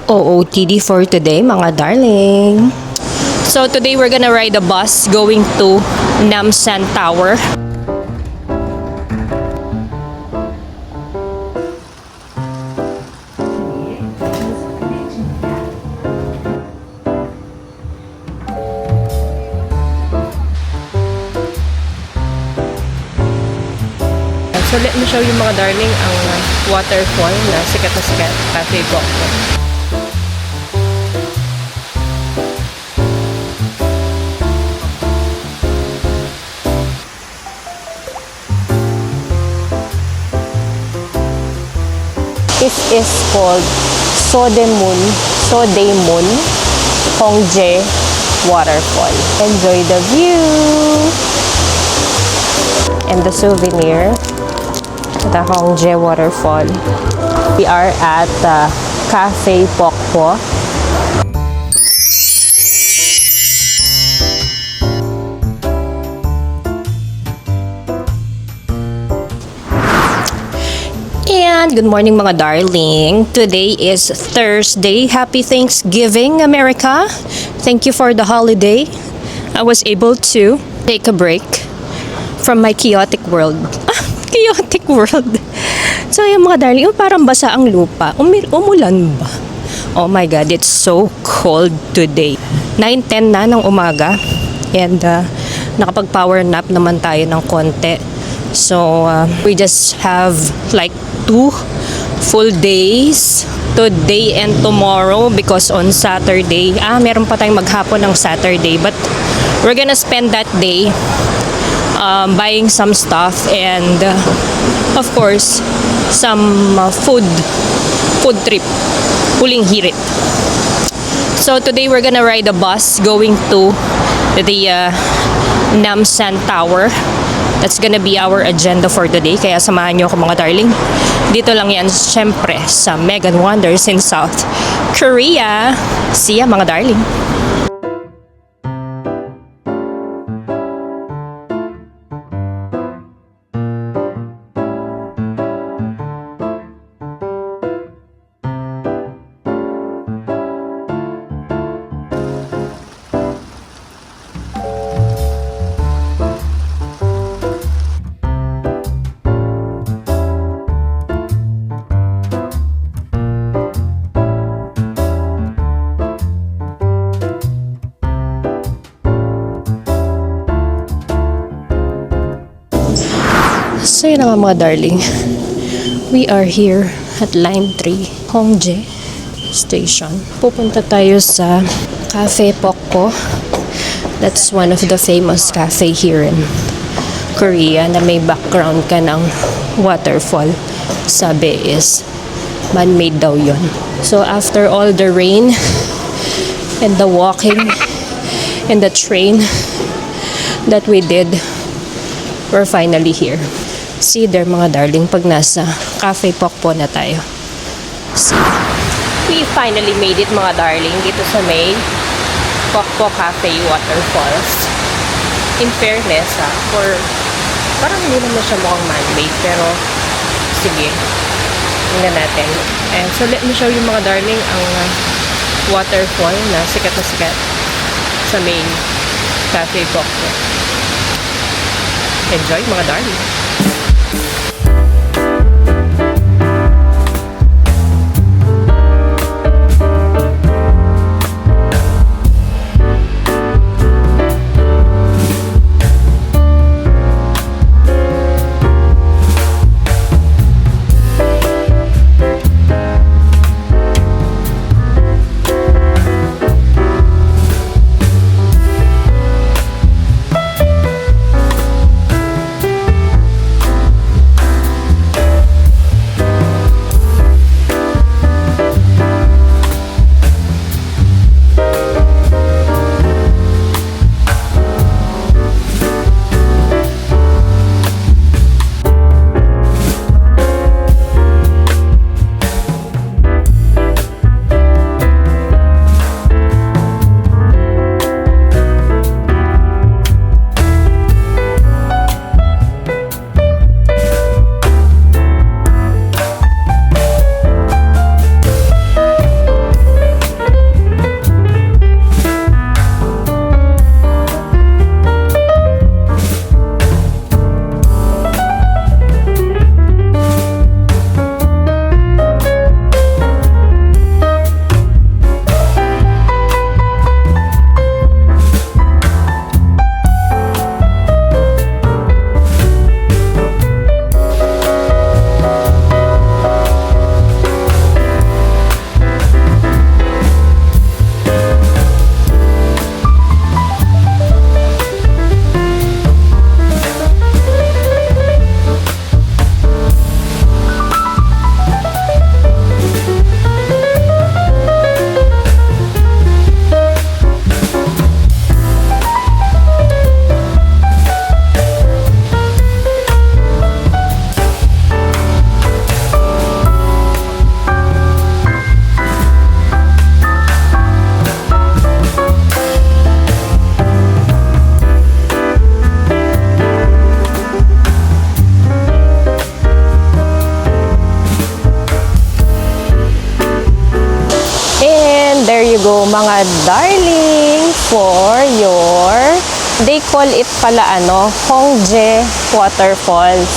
OOTD for today, mga darling. So today we're gonna ride a bus going to Namsan Tower. So let me show you mga darling ang waterfall na sikat na sikat, Cafe Bokpo. This is called Sodemun Hongje Waterfall. Enjoy the view and the souvenir. The Hongje Waterfall. We are at Cafe Bokpo. And good morning mga darling. Today is Thursday. Happy Thanksgiving, America. Thank you for the holiday. I was able to take a break from my chaotic world. Chaotic world. So yung mga darling, parang basa ang lupa. Umulan ba? Oh my God, it's so cold today. 9:10 na ng umaga. And nakapag-power nap naman tayo ng konti. So we just have like 2 full days. Today and tomorrow because on Saturday, meron pa tayong maghapon ng Saturday. But we're gonna spend that day buying some stuff and of course some food trip, huling hirit. So today we're gonna ride a bus going to the Namsan Tower. That's gonna be our agenda for today, kaya samahan nyo ako mga darling. Dito lang yan syempre sa Megan Wonders in South Korea. See ya mga darling. So yun nga mga darling, we are here at Line 3 Hongje Station. Pupunta tayo sa Cafe Bokpo. That's one of the famous cafe here in Korea na may background ka ng waterfall. Sabi is man-made daw yun. So after all the rain and the walking and the train that we did, we're finally here. See there mga darling pag nasa Cafe Bokpo na tayo. See. We finally made it mga darling dito sa may Bokpo Cafe Waterfalls. In fairness for parang hindi naman siya mukhang man-made pero sige, tingnan natin. And so let me show you mga darling ang waterfall na sikat sa main Cafe Bokpo. Enjoy mga darling. go mga darling for your, they call it pala Hongdae Waterfalls.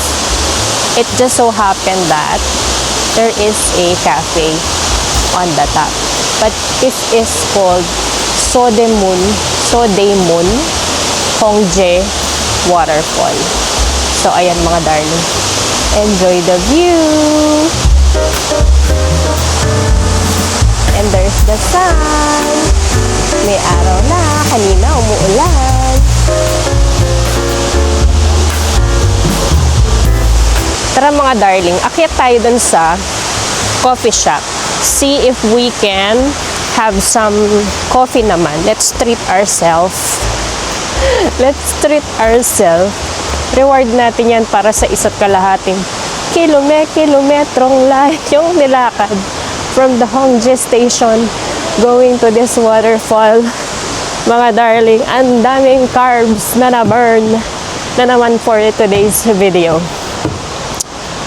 It just so happened that there is a cafe on the top. But this is called Sodaemun Hongdae Waterfall. So ayan mga darling. Enjoy the view! And there's the sun. May araw na. Kanina umuulan. Tara mga darling, akyat tayo dun sa coffee shop. See if we can have some coffee naman. Let's treat ourselves. Let's treat ourselves. Reward natin yan para sa isa't kalahating kilometrong yung nilakad from the Hongdae station going to this waterfall. Mga darling, ang daming carbs na na-burn na naman for today's video.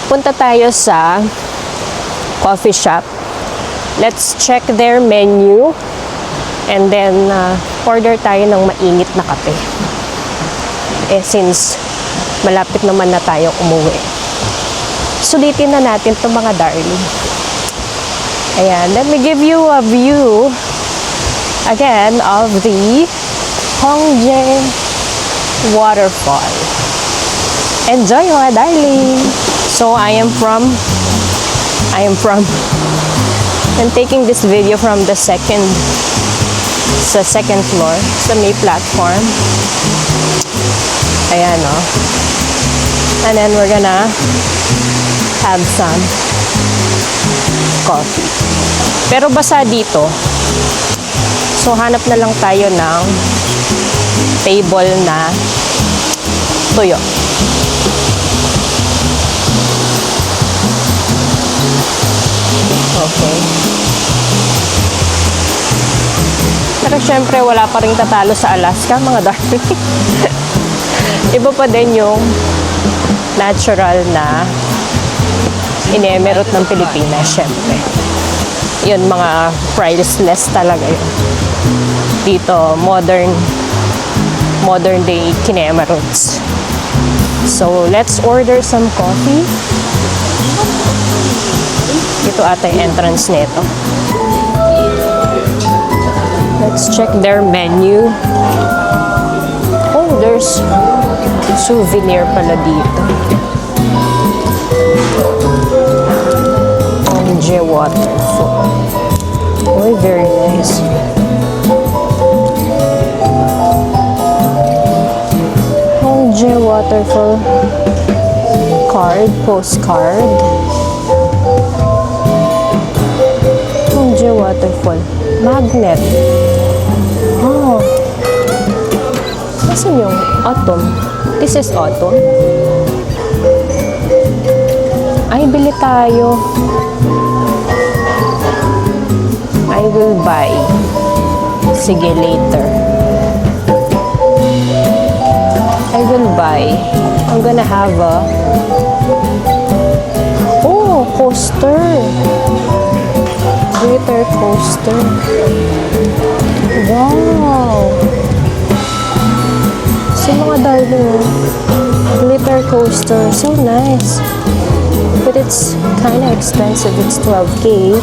Punta tayo sa coffee shop. Let's check their menu and then order tayo ng mainit na kape. Since malapit naman na tayo umuwi. Sulitin na natin itong mga darling. Ayan, let me give you a view again of the Hongdae Waterfall. Enjoy mga darling! So I'm taking this video from the second floor sa may platform. Ayan and then we're gonna have some coffee. Pero basa dito. So hanap na lang tayo ng table na tuyo. Okay. Pero syempre wala pa ring tatalo sa Alaska mga darling. Iba pa din yung natural na inemerot ng Pilipinas, syempre. Yun, mga priceless talaga yun. Dito, modern day kinemerots. So, let's order some coffee. Ito ata yung entrance nito. Let's check their menu. Oh, there's souvenir pala dito. Hongdae Waterfall. Oh, very nice. Hongdae Waterfall postcard. Hongdae Waterfall magnet. Oh. Nasaan yung autumn? This is autumn. Ay, bili tayo. I will buy. Sige, later. I will buy. I'm gonna have a coaster. Glitter coaster. Wow! So mga darling, glitter coaster. So nice. But it's kind of expensive. It's 12K.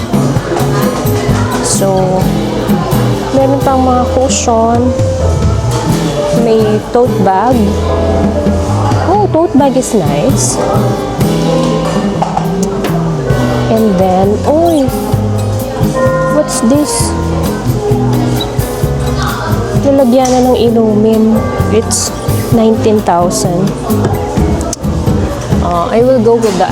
So, meron pang mga cushion. May tote bag. Oh, tote bag is nice. And then, what's this? Lalagyan na ng inumin. It's 19,000. I will go with the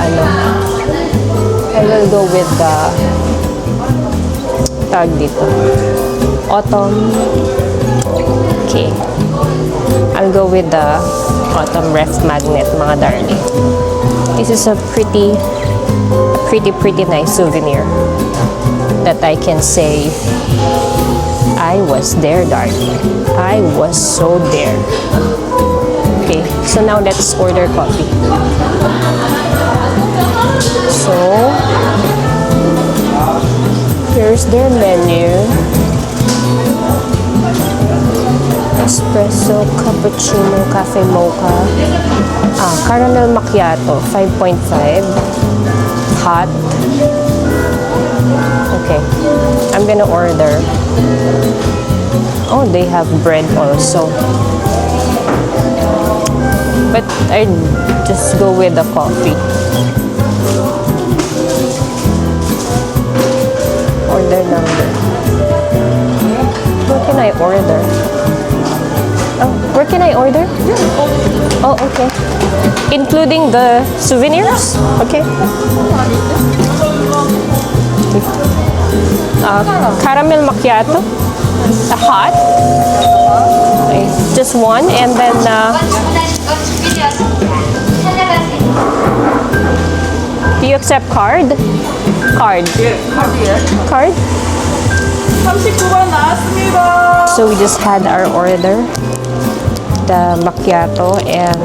tag dito. Autumn. Okay. I'll go with the autumn ref magnet, mga darling. This is a pretty nice souvenir that I can say I was there, darling. I was so there. Okay, so now let's order coffee. So here's their menu. Espresso, cappuccino, cafe mocha, caramel macchiato, 5.5, hot. Okay, I'm gonna order. Oh, they have bread also. But I just go with the coffee. Order number. Where can I order? Oh, where can I order? Oh, okay. Including the souvenirs? Okay. Caramel macchiato. A hot. Okay. Just one, and then do you accept card? Card. Card? 39번 나왔습니다. So we just had our order, the macchiato and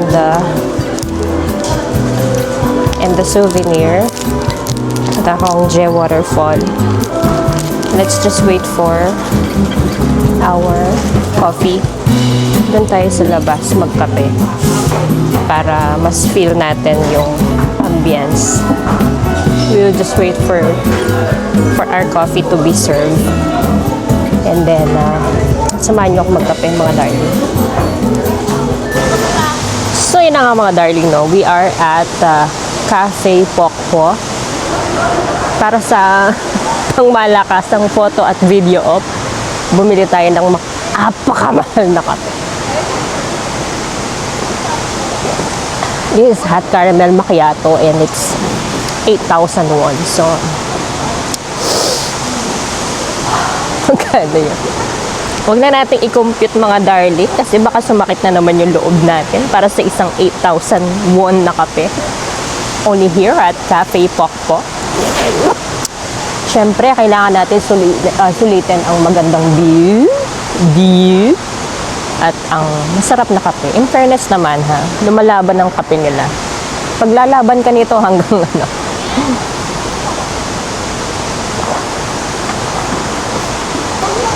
the souvenir, the Hongdae waterfall. Let's just wait for our coffee. Doon tayo sa labas magkape para mas feel natin yung ambience. We will just wait for our coffee to be served. And then, samahan nyo ako magkape mga darling. So, yun na nga mga darling, no? We are at Cafe Pokpo. Para sa pang malakasang photo at video op, bumili tayo ng napakamahal na kape. This is hot caramel macchiato and it's 8,000 won. So, magkano yun? Huwag na natin i-compute mga darling kasi baka sumakit na naman yung loob natin para sa isang 8,000 won na kape. Only here at Cafe Pokpo. Siyempre, kailangan natin sulitin ang magandang view, at ang masarap na kape. In fairness naman ha, lumalaban ang kape nila. Paglalaban ka nito hanggang ano.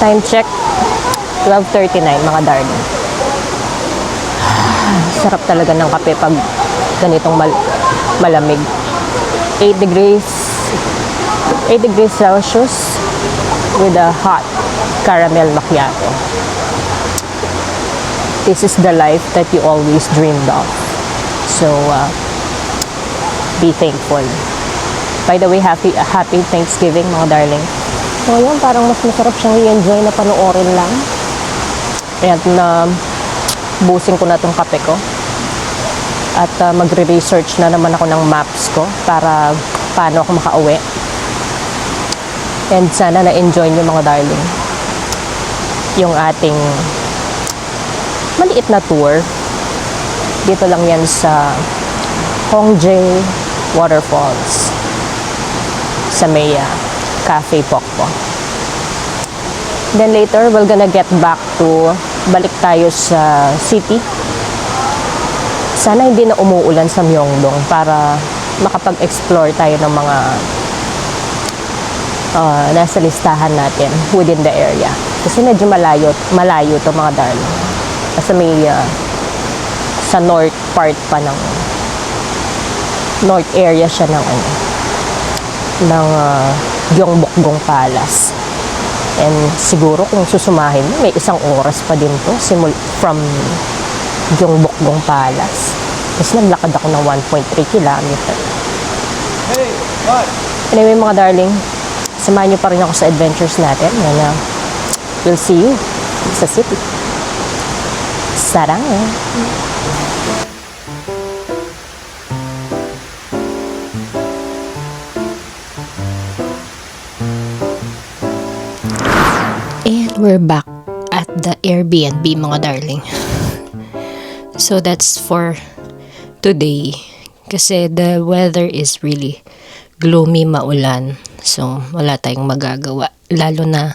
Time check, 12:39 mga darling. Sarap talaga ng kape pag ganitong malamig. 8 degrees Celsius with a hot caramel macchiato. This is the life that you always dreamed of. So, be thankful. By the way, happy Thanksgiving mga darling. So, yun, parang mas masarap siyang i-enjoy na panoorin lang. At busin ko na itong kape ko. At magre-research na naman ako ng maps ko para paano ako makauwi. And sana na-enjoy niyo mga darling yung ating maliit na tour. Dito lang yan sa Hongdae Waterfalls sa may Cafe Pokpo. Then later, we're gonna get back to, balik tayo sa city. Sana hindi na umuulan sa Myeongdong para makapag-explore tayo ng mga nasa listahan natin within the area. Kasi medyo malayo to mga darling. Kasi may sa north part pa ng north area siya ng Gyeongbokgung Palace. And siguro kung susumahin, may isang oras pa din to from Gyeongbokgung Palace. Kasi naglakad ako ng 1.3 kilometer. Hey, what? Anyway mga darling, samahan niyo pa rin ako sa adventures natin. And we'll see you sa city. Sarang! And we're back at the Airbnb mga darling. So that's for today. Kasi the weather is really gloomy, maulan. So wala tayong magagawa. Lalo na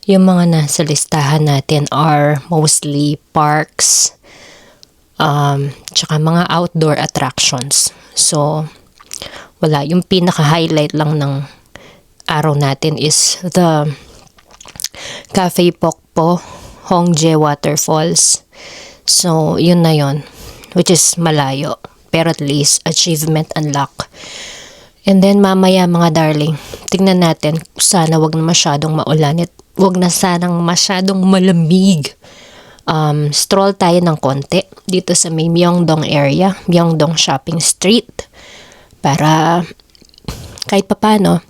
yung mga nasa listahan natin are mostly parks, tsaka mga outdoor attractions. So wala. Yung pinaka-highlight lang ng araw natin is the Cafe Pokpo, Hongdae Waterfalls. So, yun na yun. Which is malayo. Pero at least, achievement unlock. And then, mamaya mga darling, tingnan natin. Sana wag na masyadong maulan at wag na sanang masyadong malamig. Stroll tayo ng konti dito sa may Myeongdong area, Myeongdong Shopping Street. Para kahit papano,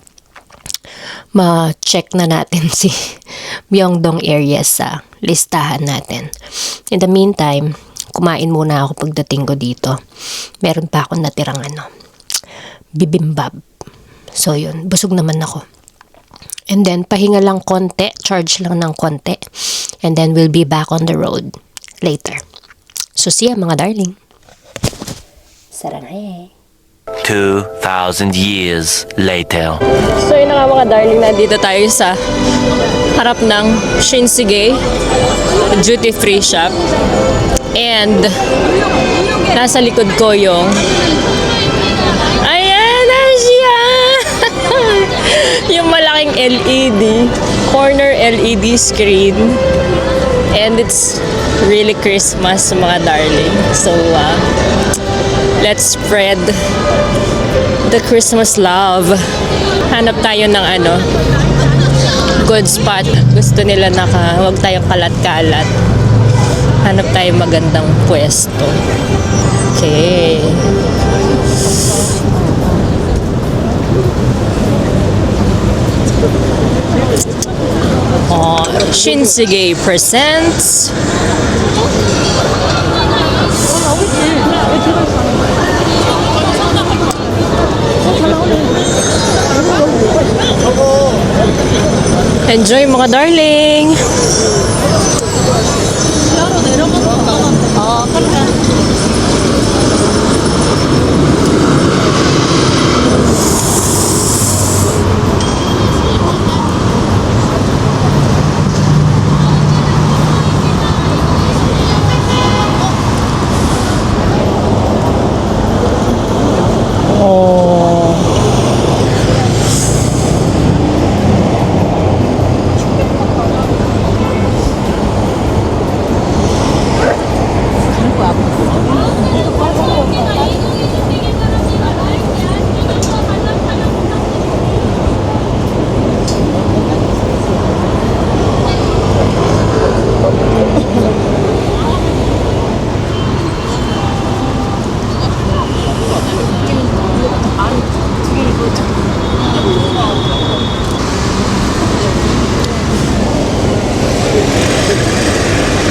ma-check na natin si Myeongdong area sa listahan natin. In the meantime, kumain muna ako pagdating ko dito. Meron pa akong natirang bibimbap. So yun, busog naman ako. And then, pahinga lang konti, charge lang ng konti. And then, we'll be back on the road later. So, see ya mga darling. Sarangay. 2,000 years later. So yun na nga mga darling, nandito tayo sa harap ng Shinsegae duty free shop. And nasa likod ko yung ayan na siya! Yung malaking LED, corner LED screen. And it's really Christmas mga darling. So let's spread the Christmas love. Hanap tayo ng good spot. Gusto nila wag tayong kalat-kalat. Hanap tayo magandang pwesto. Okay. Shinsegae presents enjoy mga darling.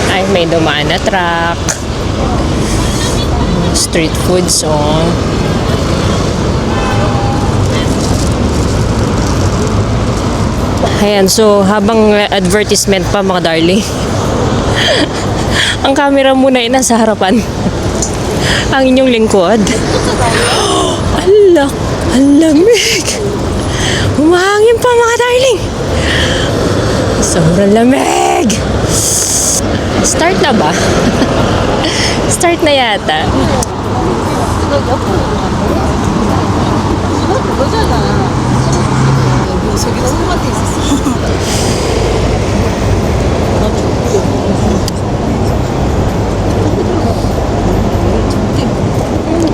Ay, may dumaan na truck. Street food song. Ayan, so habang advertisement pa mga darling, ang camera muna ay nasa harapan. Ang inyong lingkod. Alak, alamig. Humahangin pa mga darling. Sobrang lamig. Start na ba? Start na yata.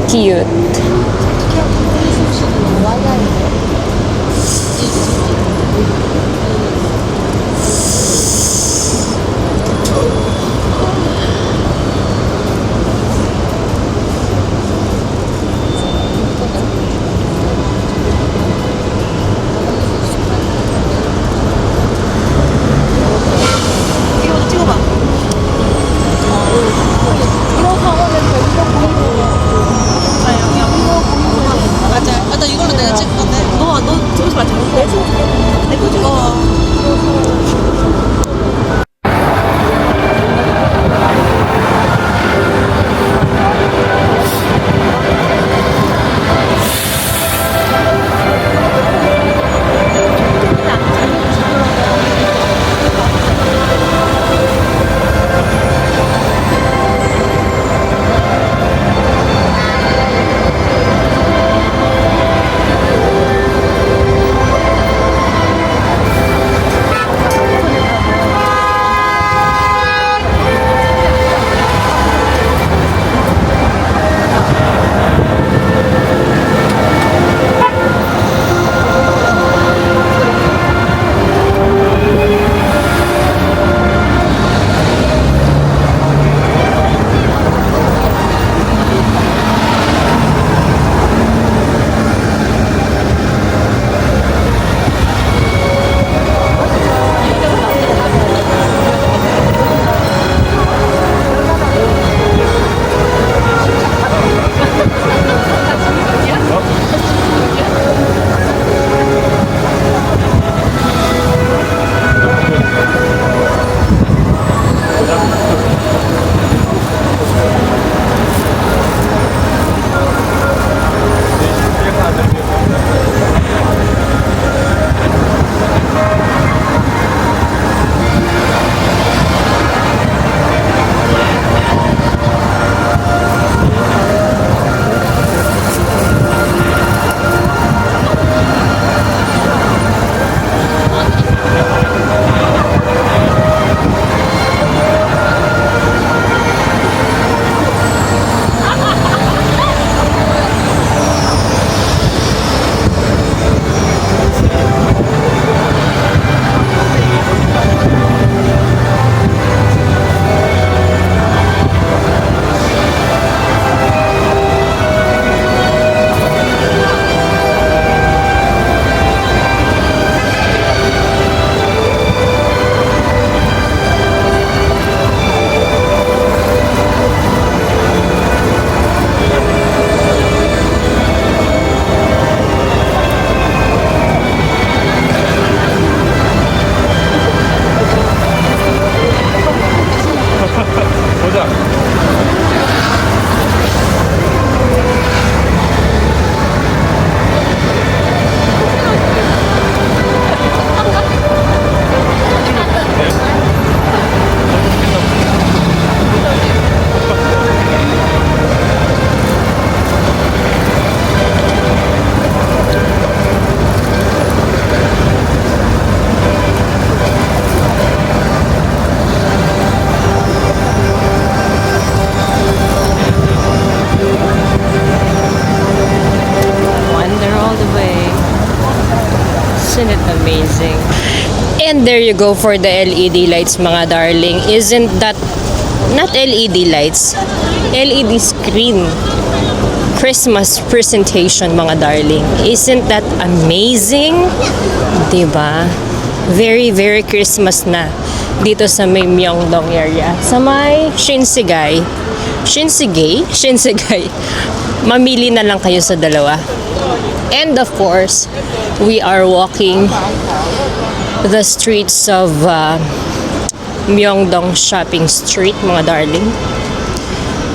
Cute. there you go for the LED lights, mga darling. Isn't that, not LED lights, LED screen. Christmas presentation, mga darling. Isn't that amazing? Diba? Very, very Christmas na dito sa may Myeongdong area. Sa may Shinsegae. Shinsegae. Mamili na lang kayo sa dalawa. And of course, we are walking the streets of Myeongdong Shopping Street, mga darling.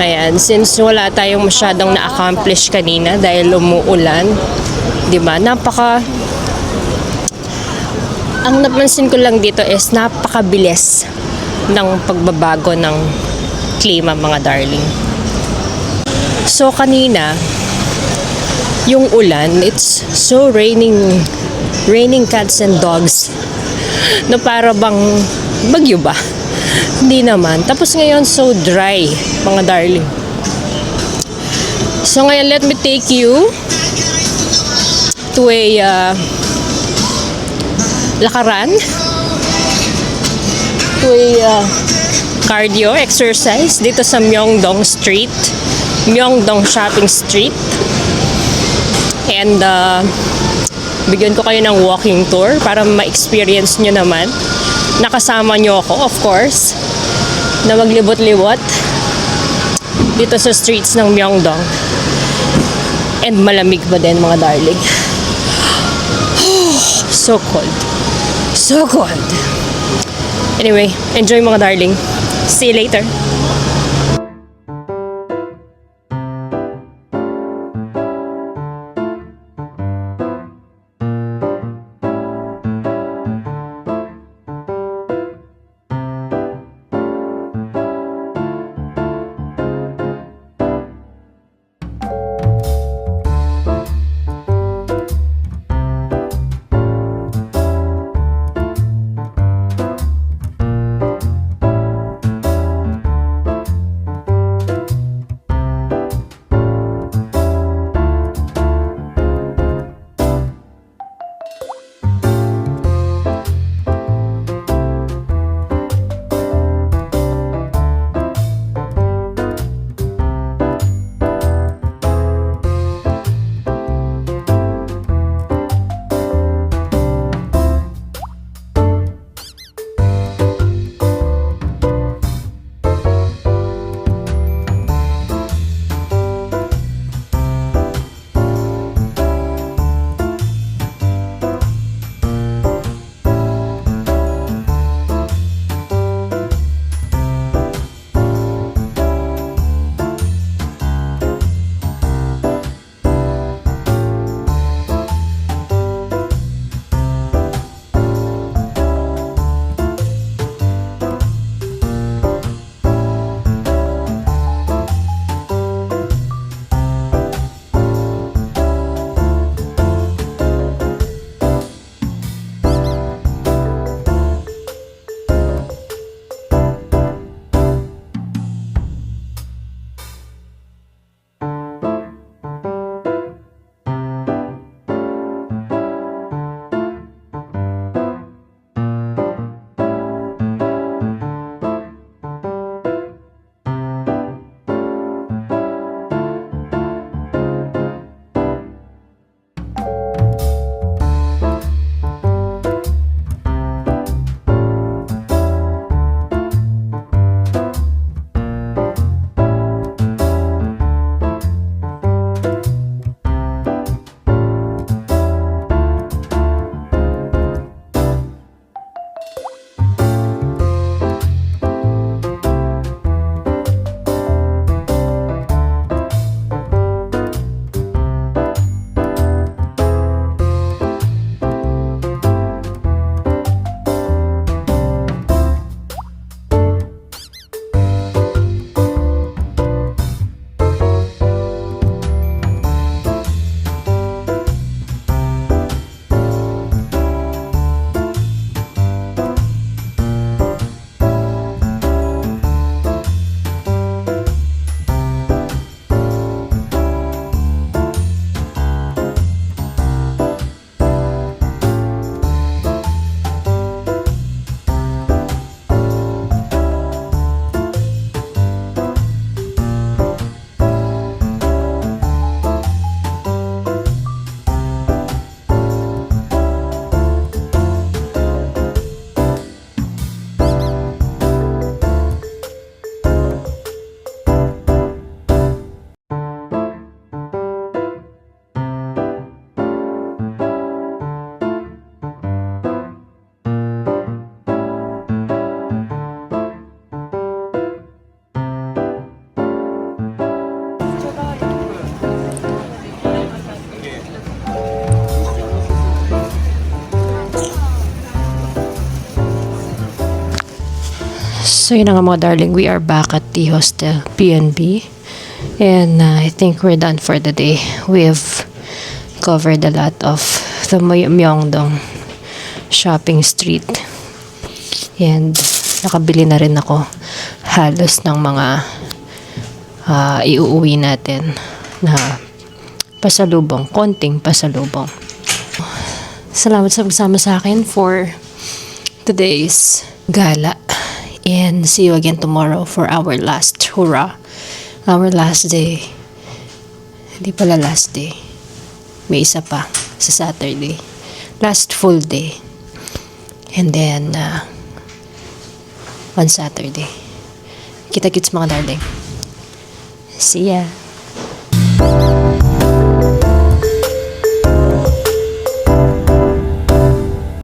Ayan, since wala tayong masyadong na-accomplish kanina dahil umuulan, di ba? Ang napansin ko lang dito is napakabilis ng pagbabago ng klima, mga darling. So kanina, yung ulan, it's so raining cats and dogs na para bang bagyo ba? Hindi naman. Tapos ngayon, so dry, mga darling. So ngayon, let me take you to a lakaran, to a cardio exercise dito sa Myeongdong Street, Myeongdong Shopping Street. And bigyan ko kayo ng walking tour para ma-experience nyo naman. Nakasama nyo ako, of course, na maglibot-libot dito sa streets ng Myeongdong. And malamig pa din, mga darling. So cold. So cold. Anyway, enjoy, mga darling. See you later. So yun na nga mga darling, we are back at the hostel PNB. And I think we're done for the day. We've covered a lot of the Myeongdong shopping street. And nakabili na rin ako halos ng mga iuuwi natin na pasalubong, konting pasalubong. Salamat sa pagsama sa akin for today's gala. And see you again tomorrow for our last hurrah. Our last day. Hindi pala last day. May isa pa sa Saturday. Last full day. And then, on Saturday. Kita-kits mga darling. See ya.